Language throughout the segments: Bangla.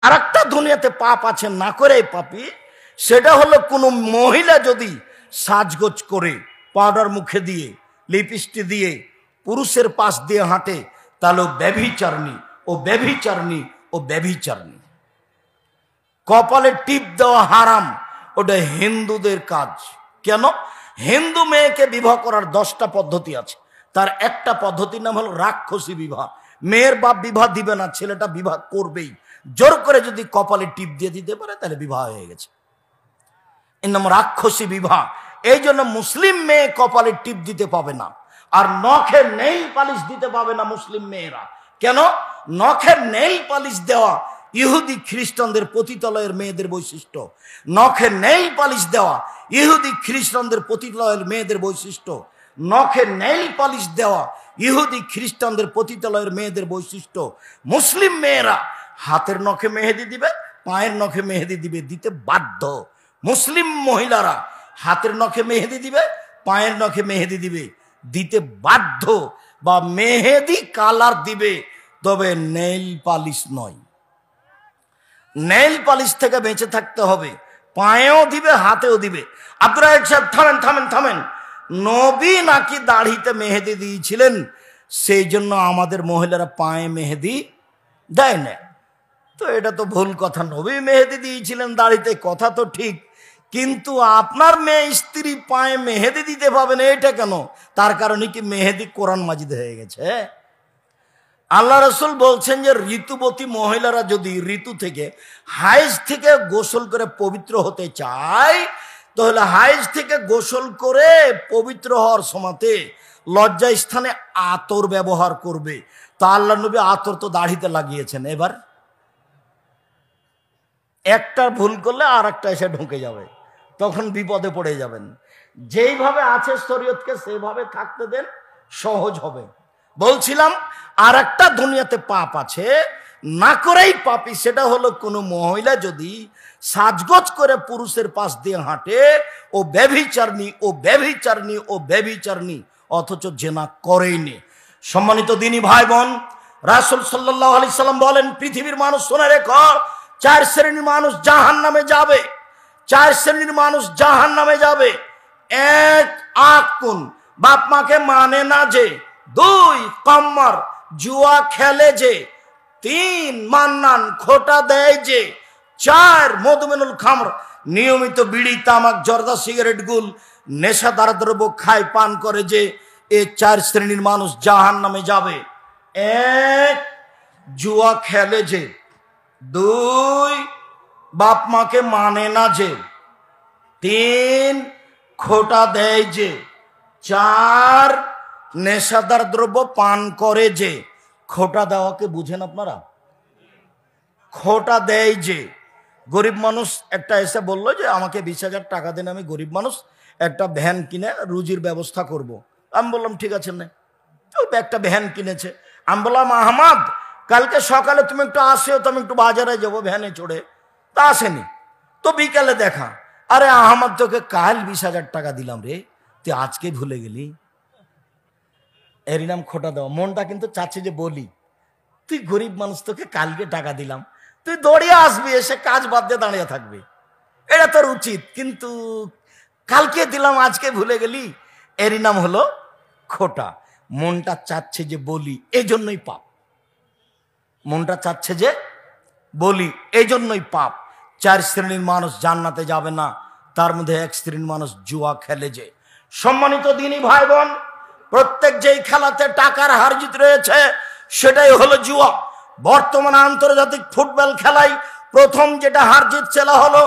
আর একটা দুনিয়াতে পাপ আছে না করে পাপি, সেটা হলো কোনো মহিলা যদি সাজগোজ করে পাউডার মুখে দিয়ে লিপস্টিক দিয়ে পুরুষের পাশ দিয়ে হাঁটে, তাহলে ব্যভিচারণী ও ব্যভিচারণী ও ব্যভিচারণী। কপালে টিপ দেওয়া হারাম, ওটা হিন্দুদের কাজ। কেন? হিন্দু মেয়েকে বিবাহ করার 10টা পদ্ধতি আছে, তার একটা পদ্ধতির নাম হলো রাক্ষসী বিবাহ। মেয়ের বাপ বিবাহ দিবে না, ছেলেটা বিবাহ করবেই। জোর করে যদি কপালে টিপ দিয়ে দিতে পারে তাহলে বিবাহ হয়ে গেছে, এর নাম রাক্ষসী বিবাহ। এই জন্য মুসলিম মেয়ে কপালে টিপ দিতে পাবে না, আর নখে নেইল পালিশ দিতে পাবে না মুসলিম মেয়েরা। কেন? নখের নেইল পালিশ দেওয়া ইহুদি খ্রিস্টানদের পতিতালয়ের মেয়েদের বৈশিষ্ট্য। নখে নেইল পালিশ দেওয়া ইহুদি খ্রিস্টানদের পতিতালয়ের মেয়েদের বৈশিষ্ট্য। নখে নেইল পালিশ দেওয়া ইহুদি খ্রিস্টানদের পতিতালয়ের মেয়েদের বৈশিষ্ট্য। মুসলিম মেয়েরা হাতের নখে মেহেদি দিবে, পায়ের নখে মেহেদি দিবে, দিতে বাধ্য। মুসলিম মহিলারা হাতের নখে মেহেদি দিবে, পায়ের নখে মেহেদি দিবে, দিতে বাধ্য। বা মেহেদি কালার দিবে, তবে নেইল পালিশ নয়। নেইল পালিশ থেকে বেঁচে থাকতে হবে। পায়েও দিবে, হাতেও দিবে। আব্দুর রাজ্জাক সাহেব থামেন থামেন থামেন, নবী নাকি দাড়িতে মেহেদি দিয়েছিলেন, সেই জন্য আমাদের মহিলারা পায়ে মেহেদি দেয় না। তো এটা তো ভুল কথা। নবী মেহেদি দিয়েছিলেন দাড়িতে, কথা তো ঠিক, কিন্তু আপনার মেয়ে স্ত্রী পায়ে মেহেদি দিতে পাবে না, এটা কেন? তার কারণে কি মেহেদি কোরআন মাজিদ হয়ে গেছে? আল্লাহ রসুল বলছেন যে ঋতুবতী মহিলারা যদি ঋতু থেকে হাইজ থেকে গোসল করে পবিত্র হতে চায়, তাহলে হাইজ থেকে গোসল করে পবিত্র হওয়ার সময়তে লজ্জা স্থানে আতর ব্যবহার করবে। তা আল্লাহ নবী আতর তো দাড়িতে লাগিয়েছেন, এবার একটা ভুল করলে আর একটা এসে ঢুকে যাবে, তখন বিপদে পড়ে যাবেন। যেইভাবে আছে শরীয়তকে সেভাবে থাকতে দেন, সহজ হবে। বলছিলাম আর একটা দুনিয়াতে পাপ আছে না করেই পাপি, সেটা হলো কোনো মহিলা যদি সাজগোজ করে পুরুষের পাশ দিয়ে হাঁটে, ও ব্যভিচারণী ও ব্যভিচারণী ও ব্যভিচারণী, অথচ জেনা করেইনি। সম্মানিত দিনী ভাই বোন, রাসূল সাল্লাল্লাহু আলাইহি সাল্লাম বলেন, পৃথিবীর মানুষ শুনে রেখো, 4 শ্রেণীর মানুষ জাহান্নামে যাবে। 4 শ্রেণীর মানুষ জাহান্নামে যাবে। 1 আকুন, বাপ মাকে মানে না যে। 2 কম্মর, জুয়া খেলে যে। 3 মান্নান, খোটা দেয় যে। 4 মধুমেনুল খামর, নিয়মিত বিড়ি তামাক জর্দা সিগারেট গুল নেশাদার দ্রব্য খায় পান করে যে। এই 4 শ্রেণীর মানুষ জাহান্নামে যাবে। 1 জুয়া খেলে যে। 2 বাপ মাকে মানে না যে। 3 খোটা দেয় যে। 4 নেশাদার দ্রব্য পান করে যে। খোটা দেওয়াকে বুঝেন আপনারা? খোটা দেয় যে। গরিব মানুষ একটা এসে বললো যে আমাকে 20,000 টাকা দেন, আমি গরিব মানুষ, একটা ভ্যান কিনে রুজির ব্যবস্থা করব। আমি বললাম ঠিক আছে না। একটা ভ্যান কিনেছে। আমি বললাম আহমদ, কালকে সকালে তুমি একটু আসেও, তো আমি একটু বাজারে যাবো ভ্যানে চড়ে। তা আসেনি, তো বিকালে দেখা। আরে আহমদ, তোকে কাল 20,000 টাকা দিলাম রে, তুই আজকে ভুলে গেলি। এরই নাম খোটা দেওয়া। মনটা কিন্তু চাচ্ছে যে বলি, তুই গরিব মানুষ, তোকে কালকে টাকা দিলাম, তুই দৌড়িয়ে আসবি, এসে কাজ বাদ দিয়ে দাঁড়িয়ে থাকবি, এটা তোর উচিত, কিন্তু কালকে দিলাম আজকে ভুলে গেলি। এরই নাম হলো খোটা। মনটা চাচ্ছে যে বলি, এই জন্যই পাপ। মনটা চাচ্ছে যে বলি, এই জন্যই পাপ। 4 শ্রেণীর মানুষ জান্নাতে যাবে না, তার মধ্যে 1 শ্রেণীর মানুষ জুয়া খেলে যে। সম্মানিত দিনী ভাই বোন, প্রত্যেক যেই খেলাতে টাকার হার জিত রয়েছে সেটাই হলো জুয়া। বর্তমানে আন্তর্জাতিক ফুটবল খেলায় প্রথম যেটা হার জিত সেটা হলো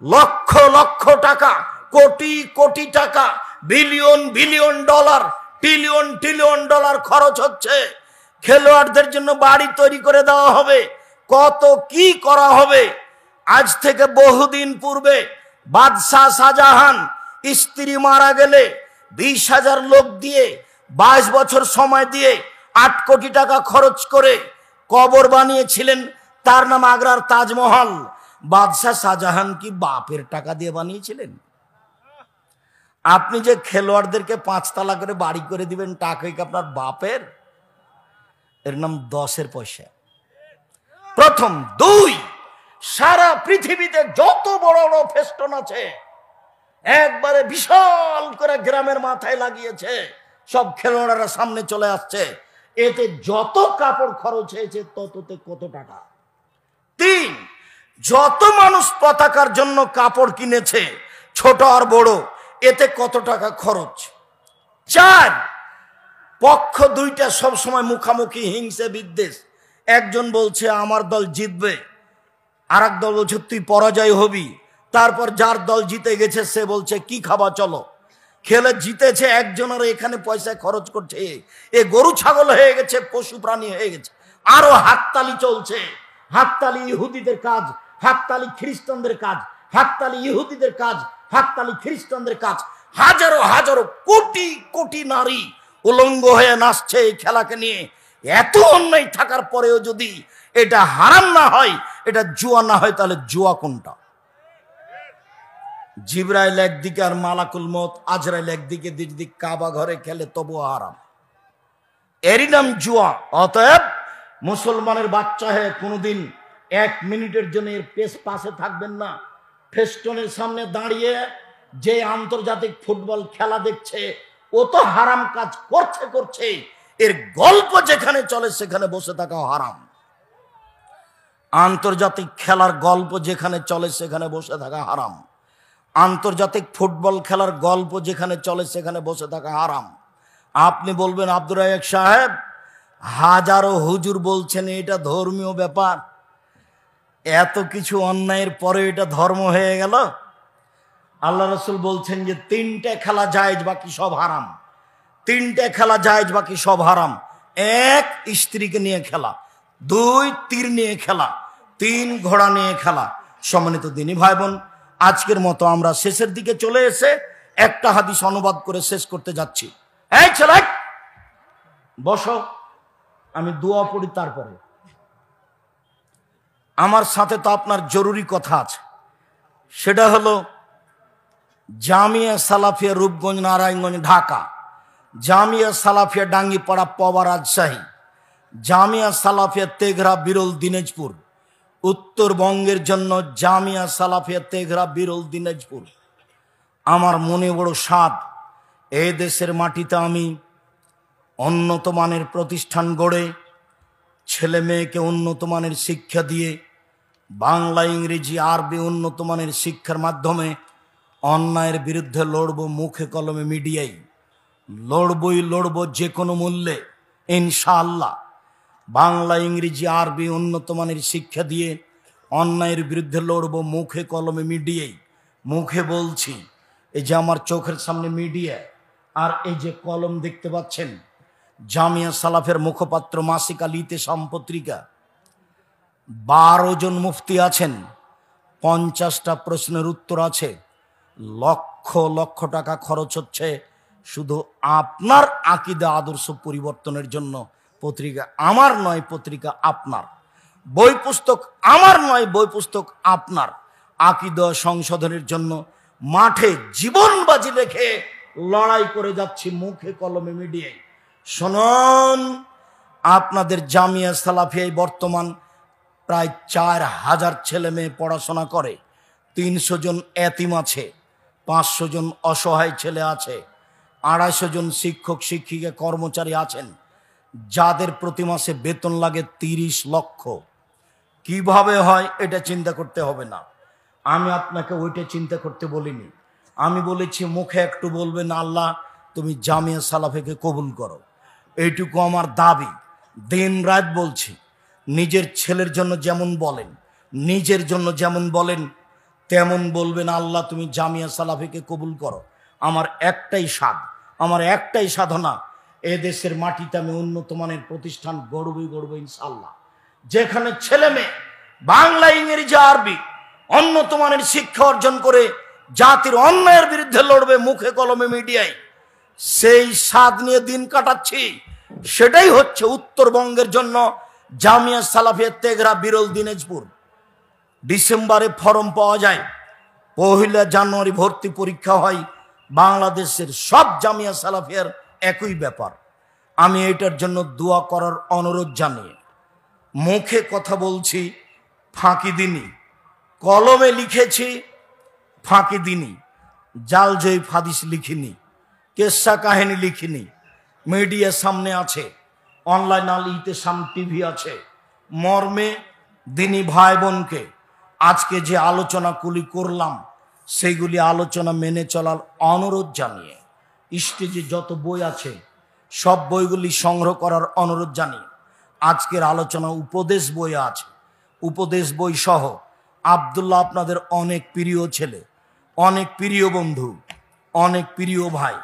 লক্ষ লক্ষ টাকা, কোটি কোটি টাকা, billion billion dollar, trillion trillion dollar খরচ হচ্ছে। খেলোয়াড়দের জন্য বাড়ি তৈরি করে দেওয়া হবে, কত কি করা হবে। আজ থেকে বহুদিন পূর্বে বাদশাহ শাহজাহান স্ত্রী মারা গেলে 20,000 লোক দিয়ে 22 বছর সময় দিয়ে 8 কোটি টাকা খরচ করে কবর বানিয়েছিলেন, তার নাম আগ্রার তাজমহল। বাদশাহ শাহজাহান কি বাপের টাকা দিয়ে বানিয়েছিলেন? আপনি যে খেলোয়াড়দেরকে 5 তালা করে বাড়ি করে দিবেন, টাকা কি আপনার বাপের? এর নাম 10-এর পয়সা। প্রথম। 2, সারা পৃথিবীতে যত বড় বড় ফেস্টন আছে একবারে বিশাল করে গ্রামের মাথায় লাগিয়েছে, সব খেলোয়াড়রা সামনে চলে আসছে। এতে যত কাপড় খরচ হয়েছে তততে কত টাকা। 3, যত মানুষ পতাকার জন্য কাপড় কিনেছে ছোট আর বড়, এতে কত টাকা খরচ। 4, পক্ষ দুইটা সব সময় মুখামুখি, হিংসে বিদ্বেষ। একজন বলছে আমার দল জিতবে, আর এক দল বলছে তুই পরাজয় হবি। তারপর যার দল জিতে গেছে সে বলছে কি খাবা চলো। খেলে জিতেছে একজনের এখানে পয়সা খরচ করছে, এ গরু ছাগল হয়ে গেছে, পশু প্রাণী হয়ে গেছে। আরো হাততালি চলছে। হাততালি ইহুদিদের কাজ, হাততালি খ্রিস্টানদের কাজ, হাততালি ইহুদিদের কাজ, হাততালি খ্রিস্টানদের কাজ। হাজারো হাজারো কোটি কোটি নারী উলঙ্গ হয়ে নাচছে এই খেলাকে নিয়ে। এত অন্যায় থাকার পরেও যদি এটা হারাম না হয়, এটা জুয়া না হয়, তাহলে জুয়া কোনটা? জিবরাইল একদিকে আর মালাকুল মত আজরাইল একদিকে, দিক কাবা ঘরে খেলে তবুও হারাম, এরই নাম জুয়া। অতএব মুসলমানের বাচ্চা হয়ে কোনোদিন 1 মিনিটের জন্য এর পাশে থাকবেন না। ফেস্টনের সামনে দাঁড়িয়ে যে আন্তর্জাতিক ফুটবল খেলা দেখছে ও তো হারাম কাজ করছে, এর গল্প যেখানে চলে সেখানে বসে থাকা হারাম। আন্তর্জাতিক খেলার গল্প যেখানে চলে সেখানে বসে থাকা হারাম। আন্তর্জাতিক ফুটবল খেলার গল্প যেখানে চলে সেখানে বসে থাকা হারাম। আপনি বলবেন আব্দুর রাজ্জাক সাহেব, হাজারো হুজুর বলছেন এটা ধর্মীয় ব্যাপার, এত কিছু অন্যায়ের পরে এটা ধর্ম হয়ে গেল? আল্লাহ রাসূল বলছেন যে 3টে খেলা জায়েজ, বাকি সব হারাম। 3টে খেলা জায়েজ, বাকি সব হারাম। 1, স্ত্রীকে নিয়ে খেলা। 2, তীর নিয়ে খেলা। 3, ঘোড়া নিয়ে খেলা। সম্মানিত দিনী ভাই বোন, আজকের মতো আমরা শেষের দিকে চলে এসে একটা হাদিস অনুবাদ করে শেষ করতে যাচ্ছি। এই ছেলে বসো, আমি দোয়া পড়ি, তারপরে আমার সাথে তো আপনার জরুরি কথা আছে। সেটা হলো জামিয়া সালাফিয়া রূপগঞ্জ নারায়ণগঞ্জ ঢাকা, জামিয়া সালাফিয়া ডাঙ্গিপাড়া পবা রাজশাহী, জামিয়া সালাফিয়া তেঘরা বিরল দিনাজপুর। উত্তরবঙ্গের জন্য জামিয়া সালাফিয়া তেঘরা বিরল দিনাজপুর। আমার মনে বড় স্বাদ, এই দেশের মাটিতে আমি উন্নত মানের প্রতিষ্ঠান গড়ে ছেলে মেয়েকে উন্নত মানের শিক্ষা দিয়ে বাংলা ইংরেজি আরবি উন্নত মানের শিক্ষার মাধ্যমে অন্যায়ের বিরুদ্ধে লড়ব, মুখে কলমে মিডিয়ায় লড়বই যে কোনো মূল্যে ইনশাআল্লাহ। বাংলা ইংরেজি আরবি উন্নত মানের শিক্ষা দিয়ে অন্যায়ের বিরুদ্ধে লড়ব, মুখে কলমে মিডিয়ায়। মুখে বলছি, এই যে আমার চোখের সামনে মিডিয়া, আর এই যে কলম দেখতে পাচ্ছেন, জামিয়া সালাফের মুখপাত্র মাসিক আল ইতেসাম পত্রিকা। 12 জন মুফতি আছেন, 50টা প্রশ্নের উত্তর আছে, লক্ষ লক্ষ টাকা খরচ হচ্ছে শুধু আপনার আকীদা আদর্শ পরিবর্তনের জন্য। পত্রিকা আমার নয়, পত্রিকা আপনার। বই পুস্তক আমার নয়, বই পুস্তক আপনার। আকীদা সংশোধনের জন্য মাঠে জীবন বাজি রেখে লড়াই করে যাচ্ছি, মুখে কলমে মিডিয়ায়। শুনুন, আপনাদের জামিয়া সালাফিয়ায় বর্তমান প্রায় 4000 ছেলে মেয়ে পড়াশোনা করে। 300 জন এতিম আছে, 500 জন অসহায় ছেলে আছে, 250 জন শিক্ষক শিক্ষিকা কর্মচারী আছেন, যাদের প্রতি মাসে বেতন লাগে 30 লক্ষ। কিভাবে হয় এটা চিন্তা করতে হবে না, আমি আপনাকে ওইটা চিন্তা করতে বলিনি। আমি বলেছি মুখে একটু বলবেন আল্লাহ তুমি জামিয়া সালাফিকে কবুল করো, এইটুকু আমার দাবি। দিন রাত বলছি, নিজের ছেলের জন্য যেমন বলেন, নিজের জন্য যেমন বলেন, তেমন বলবেন আল্লাহ তুমি জামিয়া সালাফিকে কবুল করো। আমার একটাই স্বাদ, আমার একটাই সাধনা, এ দেশের মাটিতে আমি উন্নত মানের প্রতিষ্ঠান গড়বই ইনশাআল্লাহ, যেখানে ছেলে মেয়ে বাংলা ইংরেজি আরবি উন্নত মানের শিক্ষা অর্জন করে জাতির অন্যায়ের বিরুদ্ধে লড়বে, মুখে কলমে মিডিয়ায়। সেই স্বাদ নিয়ে দিন কাটাচ্ছি। সেটাই হচ্ছে উত্তরবঙ্গের জন্য জামিয়া সালাফিয়া তেঘরা বিরল দিনাজপুর। ডিসেম্বরে ফর্ম পাওয়া যায়, 1 জানুয়ারি ভর্তি পরীক্ষা হয়। বাংলাদেশের সব জামিয়া সালাফিয়ার একই ব্যাপার। আমি এটার জন্য দোয়া করার অনুরোধ জানিয়ে মুখে কথা বলছি, ফাঁকি দিনই। কলমে লিখেছি ফাঁকি দিনি, জাল জয়ী হাদিস লিখিনি, কেসা কাহিনী লিখিনি, মিডিয়ার সামনে আছে, অনলাইন আল ইতেসাম টিভি আছে। মর্মে দিনী ভাই বোনকে আজকে যে আলোচনাগুলি করলাম সেইগুলি আলোচনা মেনে চলার অনুরোধ জানিয়ে, স্টেজে যত বই আছে সব বইগুলি সংগ্রহ করার অনুরোধ জানিয়ে আজকের আলোচনা উপদেশ বই আছে, উপদেশ বই সহ আব্দুল্লাহ আপনাদের অনেক প্রিয় ছেলে, অনেক প্রিয় বন্ধু, অনেক প্রিয় ভাই।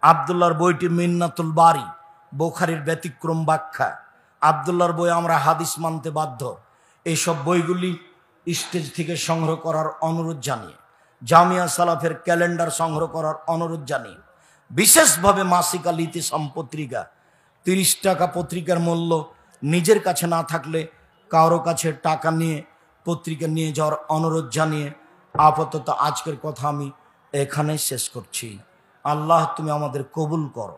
আব্দুল্লাহর বইটি মিন্নাতুল বারি, বুখারীর ব্যতিক্রম ব্যাখ্যা। আব্দুল্লাহর বই আমরা হাদিস মানতে বাধ্য। এইসব বইগুলি স্টেজ থেকে সংগ্রহ করার অনুরোধ জানিয়ে, জামিয়া সালাফের ক্যালেন্ডার সংগ্রহ করার অনুরোধ জানিয়ে, বিশেষভাবে মাসিক আল ইতিসাম পত্রিকা 30 টাকা পত্রিকার মূল্য, নিজের কাছে না থাকলে কারো কাছে টাকা নিয়ে পত্রিকা নিয়ে যাওয়ার অনুরোধ জানিয়ে আপাতত আজকের কথা আমি এখানে শেষ করছি। আল্লাহ তুমি আমাদের কবুল করো।